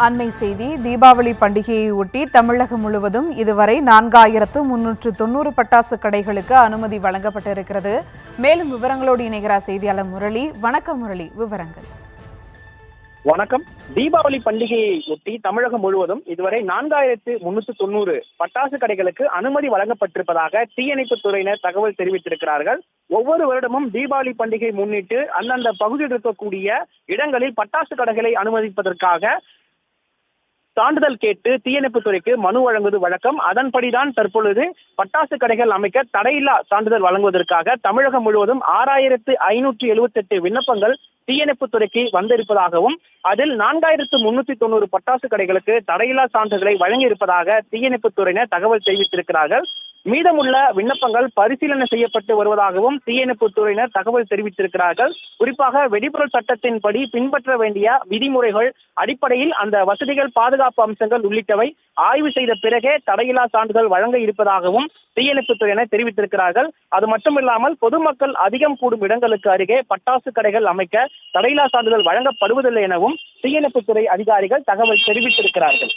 அண்மை செய்தி. தீபாவளி பண்டிகையை ஒட்டி தமிழகம் முழுவதும் இதுவரை 4390 பட்டாசு கடைகளுக்கு அனுமதி வழங்கப்பட்டிருக்கிறது. மேலும் விவரங்களோடு இணைகிறார் செய்தியாளர் முரளி. வணக்கம் முரளி, விவரங்கள். வணக்கம். தீபாவளி பண்டிகையை ஒட்டி தமிழகம் முழுவதும் இதுவரை 4390 பட்டாசு கடைகளுக்கு அனுமதி வழங்கப்பட்டிருப்பதாக தீயணைப்பு துறையினர் தகவல் தெரிவித்திருக்கிறார்கள். ஒவ்வொரு வருடமும் தீபாவளி பண்டிகை முன்னிட்டு அந்தந்த பகுதியில் இருக்கக்கூடிய இடங்களில் பட்டாசு கடைகளை அனுமதிப்பதற்காக சான்றிதழ் கேட்டு தீயணைப்பு துறைக்கு மனு வழங்குவது வழக்கம். அதன்படிதான் தற்பொழுது பட்டாசு கடைகள் அமைக்க தடையில்லா சான்றிதழ் வழங்குவதற்காக தமிழகம் முழுவதும் 6578 விண்ணப்பங்கள் தீயணைப்பு துறைக்கு வந்திருப்பதாகவும் அதில் 4390 பட்டாசு கடைகளுக்கு தடையில்லா சான்றிதழை வழங்கி இருப்பதாக தீயணைப்பு துறையினர் தகவல் தெரிவித்திருக்கிறார்கள். மீதமுள்ள விண்ணப்பங்கள் பரிசீலனை செய்யப்பட்டு வருவதாகவும் தீயணைப்பு துறையினர் தகவல் தெரிவித்திருக்கிறார்கள். குறிப்பாக வெடிபொருள் சட்டத்தின்படி பின்பற்ற வேண்டிய விதிமுறைகள் அடிப்படையில் அந்த வசதிகள், பாதுகாப்பு அம்சங்கள் உள்ளிட்டவை ஆய்வு செய்த பிறகே தடையில்லா சான்றிதழ் வழங்க இருப்பதாகவும் தீயணைப்பு துறையினர் தெரிவித்திருக்கிறார்கள். அது மட்டுமில்லாமல் பொதுமக்கள் அதிகம் கூடும் இடங்களுக்கு அருகே பட்டாசு கடைகள் அமைக்க தடையில்லா சான்றிதழ் வழங்கப்படுவதில்லை எனவும் தீயணைப்புத்துறை அதிகாரிகள் தகவல் தெரிவித்திருக்கிறார்கள்.